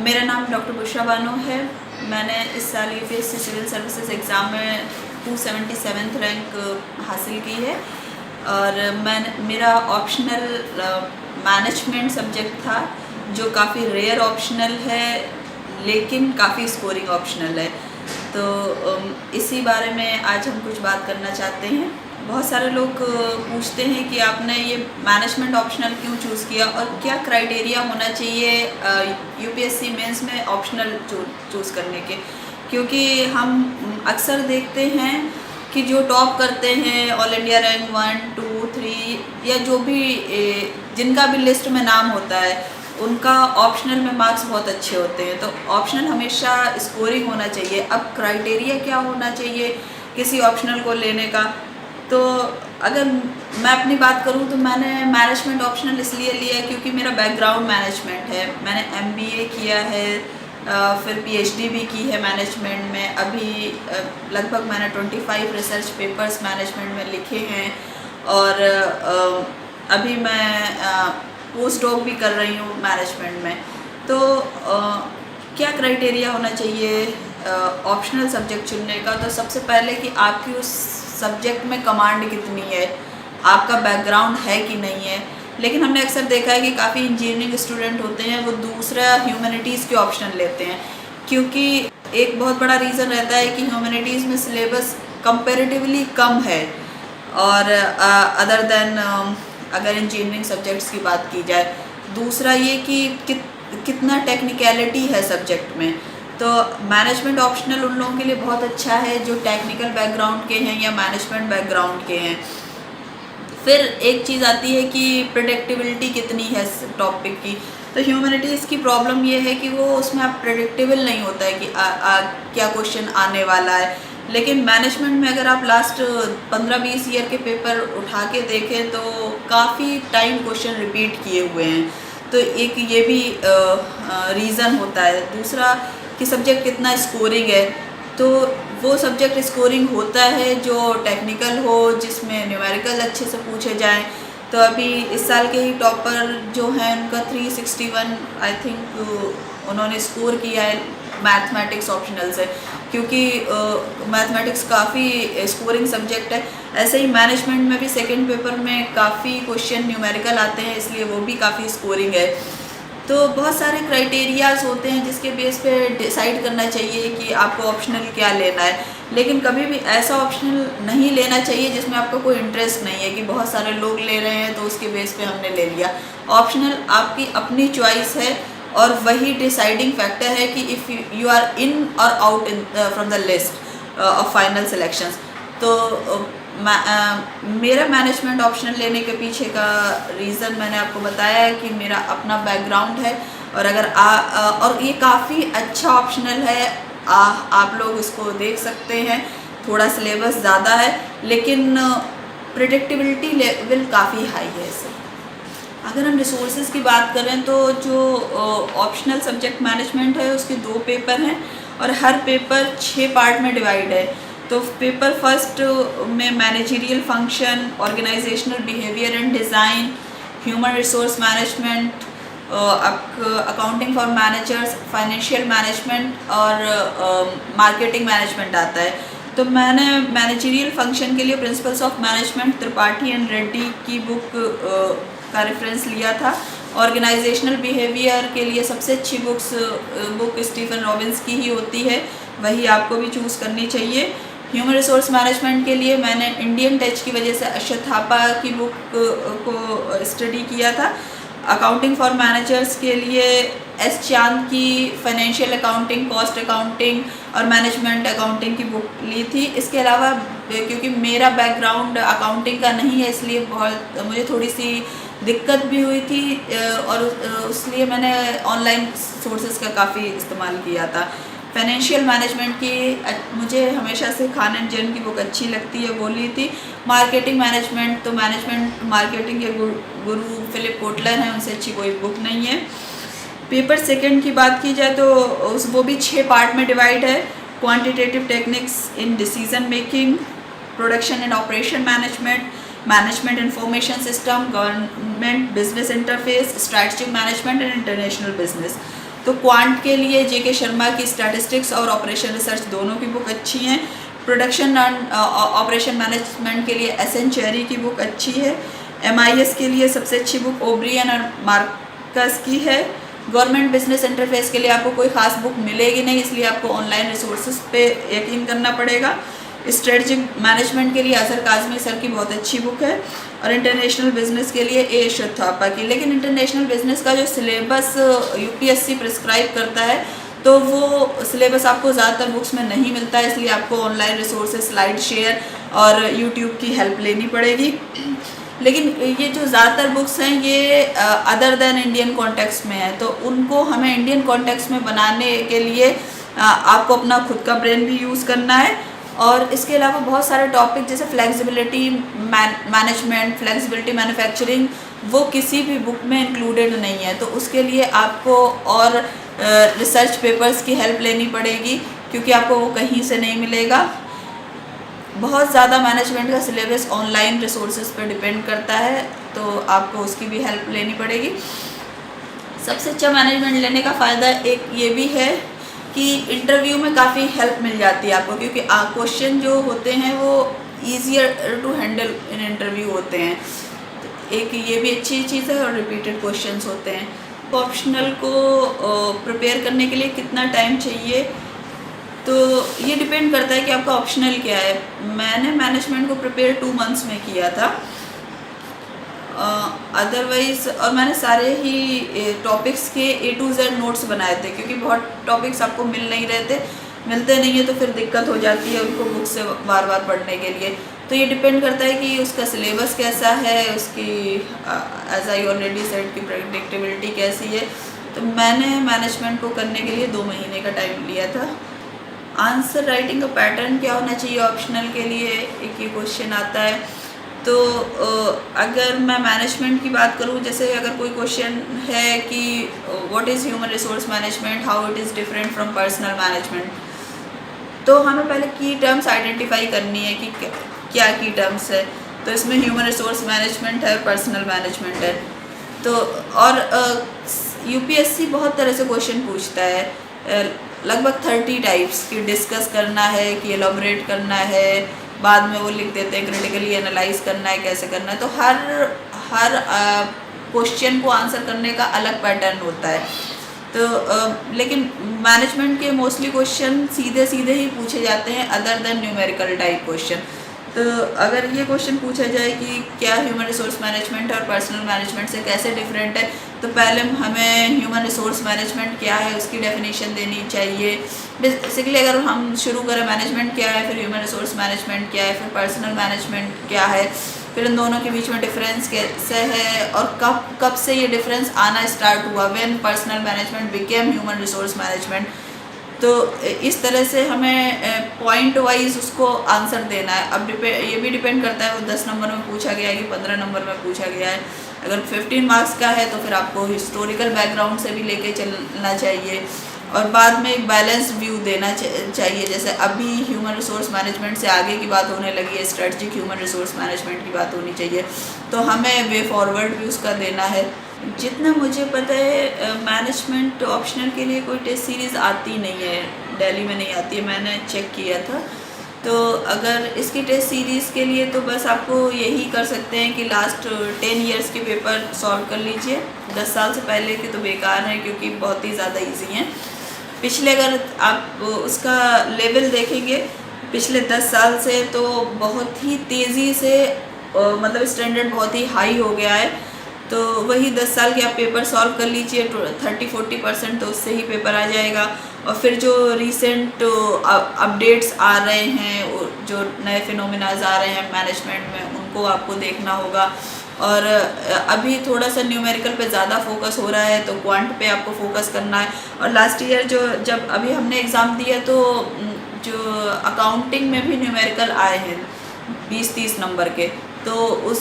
मेरा नाम डॉक्टर बुशरा बानो है। मैंने इस साल यूपीएससी सिविल सर्विसेज एग्ज़ाम में 277 रैंक हासिल की है और मेरा ऑप्शनल मैनेजमेंट सब्जेक्ट था, जो काफ़ी रेयर ऑप्शनल है लेकिन काफ़ी स्कोरिंग ऑप्शनल है। तो इसी बारे में आज हम कुछ बात करना चाहते हैं। बहुत सारे लोग पूछते हैं कि आपने ये मैनेजमेंट ऑप्शनल क्यों चूज़ किया और क्या क्राइटेरिया होना चाहिए यूपीएससी मेंस में ऑप्शनल चूज़ करने के, क्योंकि हम अक्सर देखते हैं कि जो टॉप करते हैं ऑल इंडिया रैंक 1, 2, 3 या जो भी जिनका भी लिस्ट में नाम होता है उनका ऑप्शनल में मार्क्स बहुत अच्छे होते हैं। तो ऑप्शनल हमेशा स्कोरिंग होना चाहिए। अब क्राइटेरिया क्या होना चाहिए किसी ऑप्शनल को लेने का, तो अगर मैं अपनी बात करूं तो मैंने मैनेजमेंट ऑप्शनल इसलिए लिया क्योंकि मेरा बैकग्राउंड मैनेजमेंट है। मैंने एमबीए किया है, फिर पीएचडी भी की है मैनेजमेंट में। अभी लगभग मैंने 25 रिसर्च पेपर्स मैनेजमेंट में लिखे हैं और अभी मैं पोस्ट डॉक भी कर रही हूँ मैनेजमेंट में। तो क्या क्राइटेरिया होना चाहिए ऑप्शनल सब्जेक्ट चुनने का? तो सबसे पहले कि आपकी उस सब्जेक्ट में कमांड कितनी है, आपका बैकग्राउंड है कि नहीं है। लेकिन हमने अक्सर देखा है कि काफ़ी इंजीनियरिंग स्टूडेंट होते हैं वो दूसरा ह्यूमैनिटीज़ के ऑप्शन लेते हैं, क्योंकि एक बहुत बड़ा रीज़न रहता है कि ह्यूमैनिटीज़ में सिलेबस कंपैरेटिवली कम है और अदर देन अगर इंजीनियरिंग सब्जेक्ट्स की बात की जाए। दूसरा ये कि कितना टेक्निकलिटी है सब्जेक्ट में। तो मैनेजमेंट ऑप्शनल उन लोगों के लिए बहुत अच्छा है जो टेक्निकल बैकग्राउंड के हैं या मैनेजमेंट बैकग्राउंड के हैं। फिर एक चीज़ आती है कि प्रेडिक्टेबिलिटी कितनी है टॉपिक की। तो ह्यूमैनिटीज़ की प्रॉब्लम ये है कि वो उसमें आप प्रेडिक्टेबल नहीं होता है कि क्या क्वेश्चन आने वाला है। लेकिन मैनेजमेंट में अगर आप लास्ट 15-20 ईयर के पेपर उठा के देखें तो काफ़ी टाइम क्वेश्चन रिपीट किए हुए हैं। तो एक ये भी रीज़न होता है। दूसरा कि सब्जेक्ट कितना स्कोरिंग है, तो वो सब्जेक्ट स्कोरिंग होता है जो टेक्निकल हो, जिसमें न्यूमेरिकल अच्छे से पूछे जाएं। तो अभी इस साल के ही टॉपर जो हैं उनका 361 आई थिंक उन्होंने स्कोर किया है मैथमेटिक्स ऑप्शनल से, क्योंकि मैथमेटिक्स काफ़ी स्कोरिंग सब्जेक्ट है। ऐसे ही मैनेजमेंट में भी सेकंड पेपर में काफ़ी क्वेश्चन न्यूमेरिकल आते हैं, इसलिए वो भी काफ़ी स्कोरिंग है। तो बहुत सारे क्राइटेरियाज होते हैं जिसके बेस पे डिसाइड करना चाहिए कि आपको ऑप्शनल क्या लेना है। लेकिन कभी भी ऐसा ऑप्शनल नहीं लेना चाहिए जिसमें आपका कोई इंटरेस्ट नहीं है कि बहुत सारे लोग ले रहे हैं तो उसके बेस पे हमने ले लिया। ऑप्शनल आपकी अपनी चॉइस है और वही डिसाइडिंग फैक्टर है कि इफ़ यू आर इन और out in from the list of final selections. तो मेरा मैनेजमेंट ऑप्शनल लेने के पीछे का रीज़न मैंने आपको बताया है कि मेरा अपना बैकग्राउंड है और अगर और ये काफ़ी अच्छा ऑप्शनल है। आप लोग इसको देख सकते हैं। थोड़ा सिलेबस ज़्यादा है लेकिन प्रेडिक्टेबिलिटी लेवल काफ़ी हाई है इसे। अगर हम रिसोर्सेज की बात करें तो जो ऑप्शनल सब्जेक्ट मैनेजमेंट है उसके 2 पेपर हैं और हर पेपर 6 पार्ट में डिवाइड है। तो पेपर फर्स्ट में managerial function, organisational behaviour and design, human resource management, accounting for managers, financial management और मार्केटिंग मैनेजमेंट आता है। तो मैंने मैनेजरियल फंक्शन के लिए principles of management Tripathi and Reddy की बुक का रेफरेंस लिया था। ऑर्गेनाइजेशनल बिहेवियर के लिए सबसे अच्छी बुक स्टीफन रॉबिन्स की ही होती है, वही आपको भी चूज़ करनी चाहिए। ह्यूमन रिसोर्स मैनेजमेंट के लिए मैंने इंडियन टच की वजह से अशोक थापा की बुक को स्टडी किया था। अकाउंटिंग फॉर मैनेजर्स के लिए एस चांद की फाइनेंशियल अकाउंटिंग, कॉस्ट अकाउंटिंग और मैनेजमेंट अकाउंटिंग की बुक ली थी। इसके अलावा क्योंकि मेरा बैकग्राउंड अकाउंटिंग का नहीं है इसलिए मुझे थोड़ी सी दिक्कत भी हुई थी और इसलिए मैंने ऑनलाइन सोर्सेज का काफ़ी इस्तेमाल किया था। फाइनेंशियल मैनेजमेंट की मुझे हमेशा से खान एंड जैन की बुक अच्छी लगती है, वो ली थी। मार्केटिंग मैनेजमेंट तो मैनेजमेंट मार्केटिंग के गुरु फिलिप कोटलर हैं, उनसे अच्छी कोई बुक नहीं है। पेपर सेकंड की बात की जाए तो वो भी 6 पार्ट में डिवाइड है। Quantitative techniques in decision making, production and operation management, management information system, government business interface, strategic management and international business. तो क्वांट के लिए जेके शर्मा की स्टैटिस्टिक्स और ऑपरेशन रिसर्च दोनों की बुक अच्छी हैं। प्रोडक्शन एंड ऑपरेशन मैनेजमेंट के लिए एसएन चेरी की बुक अच्छी है। एमआईएस के लिए सबसे अच्छी बुक ओब्रियन और मार्कस की है। गवर्नमेंट बिजनेस इंटरफेस के लिए आपको कोई ख़ास बुक मिलेगी नहीं, इसलिए आपको ऑनलाइन रिसोर्सेज पे यकीन करना पड़ेगा। स्ट्रेटजिक मैनेजमेंट के लिए अजहर काज़मी सर की बहुत अच्छी बुक है। और इंटरनेशनल बिजनेस के लिए ए अशोक थापा की। लेकिन इंटरनेशनल बिजनेस का जो सिलेबस यूपीएससी प्रिस्क्राइब करता है तो वो सिलेबस आपको ज़्यादातर बुक्स में नहीं मिलता है, इसलिए आपको ऑनलाइन रिसोर्सेज, स्लाइड शेयर और यूट्यूब की हेल्प लेनी पड़ेगी। लेकिन ये जो ज़्यादातर बुक्स हैं ये अदर देन इंडियन कॉन्टेक्स्ट में है, तो उनको हमें इंडियन कॉन्टेक्स्ट में बनाने के लिए आपको अपना खुद का ब्रेन भी यूज़ करना है। और इसके अलावा बहुत सारे टॉपिक जैसे फ्लेक्सिबिलिटी मैनेजमेंट, फ्लेक्सिबिलिटी मैन्युफैक्चरिंग, वो किसी भी बुक में इंक्लूडेड नहीं है, तो उसके लिए आपको और रिसर्च पेपर्स की हेल्प लेनी पड़ेगी, क्योंकि आपको वो कहीं से नहीं मिलेगा। बहुत ज़्यादा मैनेजमेंट का सिलेबस ऑनलाइन रिसोर्सेज पर डिपेंड करता है, तो आपको उसकी भी हेल्प लेनी पड़ेगी। सबसे अच्छा मैनेजमेंट लेने का फ़ायदा एक ये भी है कि इंटरव्यू में काफ़ी हेल्प मिल जाती है आपको, क्योंकि क्वेश्चन जो होते हैं वो easier to handle in interview होते हैं। तो एक ये भी अच्छी चीज़ है, और रिपीटेड क्वेश्चंस होते हैं। ऑप्शनल को प्रिपेयर करने के लिए कितना टाइम चाहिए, तो ये डिपेंड करता है कि आपका ऑप्शनल क्या है। मैंने मैनेजमेंट को प्रिपेयर 2 मंथ्स में किया था अदरवाइज़, और मैंने सारे ही टॉपिक्स के A to Z नोट्स बनाए थे, क्योंकि बहुत टॉपिक्स आपको मिलते नहीं है, तो फिर दिक्कत हो जाती है उनको बुक से बार बार पढ़ने के लिए। तो ये डिपेंड करता है कि उसका सिलेबस कैसा है, उसकी एज आई ऑलरेडी सेड की प्रेडिक्टेबिलिटी कैसी है। तो मैंने मैनेजमेंट को करने के लिए 2 महीने का टाइम लिया था। आंसर राइटिंग का पैटर्न क्या होना चाहिए ऑप्शनल के लिए, एक ये क्वेश्चन आता है। तो अगर मैं मैनेजमेंट की बात करूँ, जैसे अगर कोई क्वेश्चन है कि what is human resource management, how it is different from personal management, तो हमें पहले की टर्म्स आइडेंटिफाई करनी है कि क्या की टर्म्स है। तो इसमें ह्यूमन रिसोर्स मैनेजमेंट है, पर्सनल मैनेजमेंट है। तो और यूपीएससी बहुत तरह से क्वेश्चन पूछता है, लगभग 30 टाइप्स की डिस्कस करना है, कि एलोबरेट करना है, बाद में वो लिख देते हैं क्रिटिकली एनालाइज करना है, कैसे करना है। तो हर क्वेश्चन को आंसर करने का अलग पैटर्न होता है। तो लेकिन मैनेजमेंट के मोस्टली क्वेश्चन सीधे ही पूछे जाते हैं, other than numerical type question. तो अगर ये क्वेश्चन पूछा जाए कि क्या ह्यूमन रिसोर्स मैनेजमेंट और पर्सनल मैनेजमेंट से कैसे डिफरेंट है, तो पहले हमें ह्यूमन रिसोर्स मैनेजमेंट क्या है उसकी डेफिनेशन देनी चाहिए। बेसिकली अगर हम शुरू करें, मैनेजमेंट क्या है, फिर ह्यूमन रिसोर्स मैनेजमेंट क्या है, फिर पर्सनल मैनेजमेंट क्या है, फिर इन दोनों के बीच में डिफरेंस कैसे है, और कब से ये डिफरेंस आना स्टार्ट हुआ, when personal management became human resource management. तो इस तरह से हमें पॉइंट वाइज उसको आंसर देना है। अब ये भी डिपेंड करता है वो 10 नंबर में पूछा गया है कि 15 नंबर में पूछा गया है। अगर 15 मार्क्स का है तो फिर आपको हिस्टोरिकल बैकग्राउंड से भी लेके चलना चाहिए, और बाद में एक बैलेंस व्यू देना चाहिए। जैसे अभी ह्यूमन रिसोर्स मैनेजमेंट से आगे की बात होने लगी है, स्ट्रेटजिक ह्यूमन रिसोर्स मैनेजमेंट की बात होनी चाहिए, तो हमें वे फॉरवर्ड भी उसका देना है। जितना मुझे पता है मैनेजमेंट ऑप्शनल के लिए कोई टेस्ट सीरीज़ आती नहीं है, दिल्ली में नहीं आती है, मैंने चेक किया था। तो अगर इसकी टेस्ट सीरीज़ के लिए तो बस आपको यही कर सकते हैं कि लास्ट 10 ईयर्स के पेपर सॉल्व कर लीजिए। 10 साल से पहले के तो बेकार हैं, क्योंकि बहुत ही ज़्यादा ईजी हैं। पिछले अगर आप उसका लेवल देखेंगे पिछले 10 साल से, तो बहुत ही तेज़ी से मतलब स्टैंडर्ड बहुत ही हाई हो गया है। तो वही 10 साल के आप पेपर सॉल्व कर लीजिए, 30-40% तो उससे ही पेपर आ जाएगा। और फिर जो रिसेंट अपडेट्स आ रहे हैं, जो नए फिनोमिनाज आ रहे हैं मैनेजमेंट में, उनको आपको देखना होगा। और अभी थोड़ा सा न्यूमेरिकल पे ज़्यादा फोकस हो रहा है, तो क्वांट पे आपको फोकस करना है। और लास्ट ईयर जब अभी हमने एग्ज़ाम दिया, तो जो अकाउंटिंग में भी न्यूमेरिकल आए हैं 20-30 नंबर के, तो उस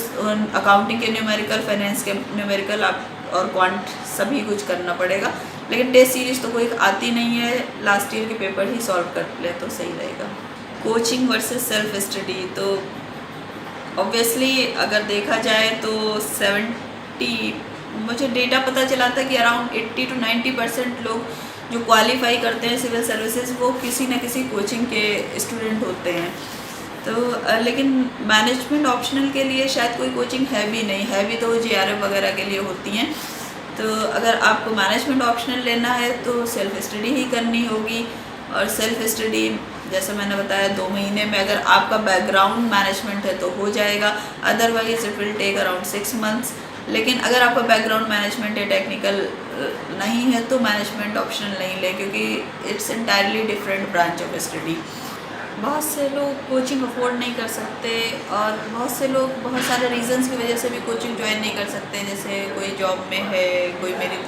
अकाउंटिंग के न्यूमेरिकल, फाइनेंस के न्यूमेरिकल आप और क्वांट सभी कुछ करना पड़ेगा। लेकिन टेस्ट सीरीज तो कोई आती नहीं है, लास्ट ईयर के पेपर ही सॉल्व कर ले तो सही रहेगा। कोचिंग वर्सेस सेल्फ स्टडी, तो ऑब्वियसली अगर देखा जाए तो 70 मुझे डेटा पता चला था कि अराउंड 80 to 90% लोग जो क्वालिफाई करते हैं सिविल सर्विसेज वो किसी न किसी कोचिंग के स्टूडेंट होते हैं। तो लेकिन मैनेजमेंट ऑप्शनल के लिए शायद कोई कोचिंग है भी नहीं, है भी तो JRF वगैरह के लिए होती हैं। तो अगर आपको मैनेजमेंट ऑप्शनल लेना है तो सेल्फ स्टडी ही करनी होगी। और सेल्फ स्टडी जैसे मैंने बताया 2 महीने में अगर आपका बैकग्राउंड मैनेजमेंट है तो हो जाएगा, otherwise it will take around 6 months. लेकिन अगर आपका बैकग्राउंड मैनेजमेंट या टेक्निकल नहीं है तो मैनेजमेंट ऑप्शनल नहीं ले, क्योंकि it's entirely different branch of study. बहुत से लोग कोचिंग अफोर्ड नहीं कर सकते और बहुत से लोग बहुत सारे रीजंस की वजह से भी कोचिंग ज्वाइन नहीं कर सकते। जैसे कोई जॉब में है, कोई मेरी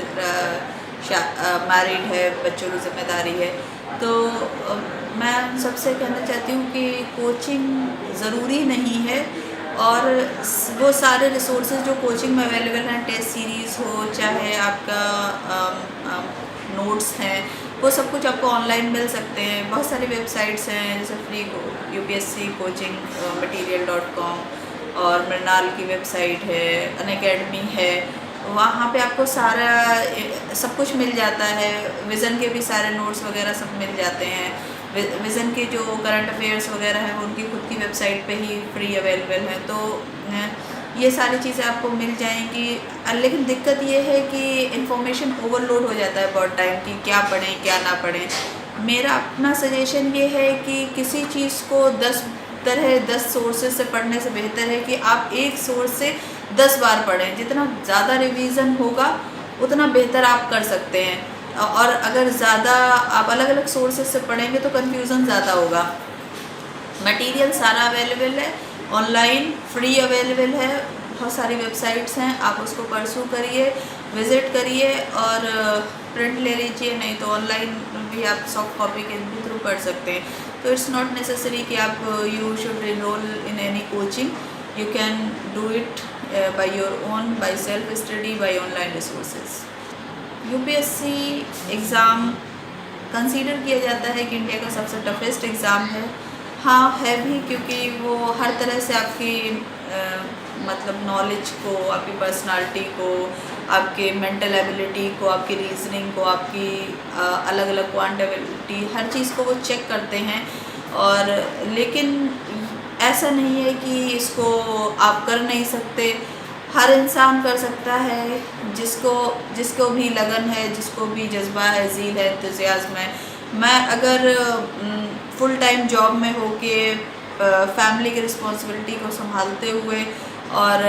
मैरिड है, बच्चों की जिम्मेदारी है। तो मैं सबसे कहना चाहती हूँ कि कोचिंग ज़रूरी नहीं है और वो सारे रिसोर्सेज जो कोचिंग में अवेलेबल हैं, टेस्ट सीरीज़ हो चाहे आपका नोट्स हैं, वो सब कुछ आपको ऑनलाइन मिल सकते हैं। बहुत सारी वेबसाइट्स हैं जैसे फ्री UPSC कोचिंग material.com और मृणाल की वेबसाइट है, अनअकैडमी है, वहाँ पे आपको सारा सब कुछ मिल जाता है। विज़न के भी सारे नोट्स वगैरह सब मिल जाते हैं। विज़न के जो करंट अफेयर्स वगैरह हैं उनकी खुद की वेबसाइट पे ही फ्री अवेलेबल है। तो ये सारी चीज़ें आपको मिल जाएंगी। लेकिन दिक्कत ये है कि इन्फॉर्मेशन ओवरलोड हो जाता है बहुत टाइम की, क्या पढ़ें क्या ना पढ़ें। मेरा अपना सजेशन ये है कि किसी चीज़ को 10 सोर्सेज से पढ़ने से बेहतर है कि आप एक सोर्स से 10 बार पढ़ें। जितना ज़्यादा रिवीजन होगा उतना बेहतर आप कर सकते हैं। और अगर ज़्यादा आप अलग अलग सोर्सेज से पढ़ेंगे तो कन्फ्यूज़न ज़्यादा होगा। मटेरियल सारा अवेलेबल है, ऑनलाइन फ्री अवेलेबल है, बहुत सारी वेबसाइट्स हैं, आप उसको परसू करिए, विज़िट करिए और प्रिंट ले लीजिए, नहीं तो ऑनलाइन भी आप सॉफ्ट कॉपी के थ्रू पढ़ सकते हैं। तो इट्स नॉट नेसेसरी कि आप you should enrol in any coaching, you can do it by your own, by self study, by online resources. UPSC exam consider किया जाता है कि इंडिया का सबसे टफेस्ट एग्ज़ाम है। हाँ है भी, क्योंकि वो हर तरह से आपकी मतलब नॉलेज को, आपकी पर्सनालिटी को, आपके मेंटल एबिलिटी को, आपकी रीजनिंग को, आपकी अलग अलग क्वांटिटी, हर चीज़ को वो चेक करते हैं। और लेकिन ऐसा नहीं है कि इसको आप कर नहीं सकते, हर इंसान कर सकता है, जिसको भी लगन है, जिसको भी जज्बा है, ज़ील है, एंथुसियाज्म है। मैं अगर फुल टाइम जॉब में होके फैमिली की रिस्पॉन्सिबिलिटी को संभालते हुए और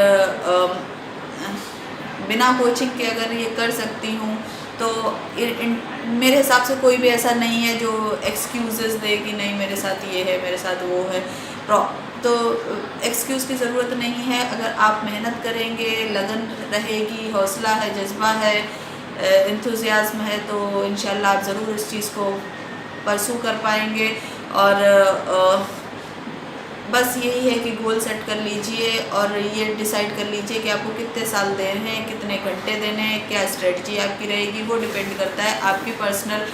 बिना कोचिंग के अगर ये कर सकती हूँ तो मेरे हिसाब से कोई भी ऐसा नहीं है जो एक्सक्यूज़ेस दे कि नहीं मेरे साथ ये है, मेरे साथ वो है। तो एक्सक्यूज़ की ज़रूरत नहीं है। अगर आप मेहनत करेंगे, लगन रहेगी, हौसला है, जज्बा है, एंथुसियाज्म है, तो इंशाल्लाह आप ज़रूर इस चीज़ को परसू कर पाएंगे। और बस यही है कि गोल सेट कर लीजिए और ये डिसाइड कर लीजिए कि आपको कितने साल देने हैं, कितने घंटे देने हैं, क्या स्ट्रेटजी आपकी रहेगी। वो डिपेंड करता है आपकी पर्सनल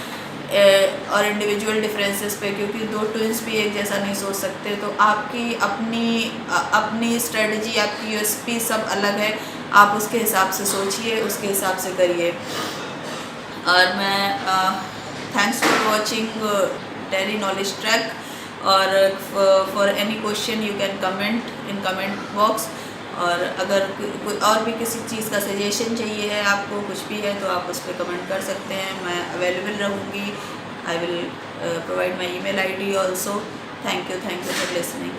और इंडिविजुअल डिफरेंसेस पे, क्योंकि 2 ट्विंस भी एक जैसा नहीं सोच सकते। तो आपकी अपनी स्ट्रेटजी, आपकी USP सब अलग है। आप उसके हिसाब से सोचिए, उसके हिसाब से करिए। और मैं thanks for watching daily knowledge track. और for any question you can comment in comment box. और अगर कोई और भी किसी चीज़ का सजेशन चाहिए है आपको, कुछ भी है, तो आप उस पर कमेंट कर सकते हैं। मैं अवेलेबल रहूँगी। I will provide my email ID also. Thank you for listening.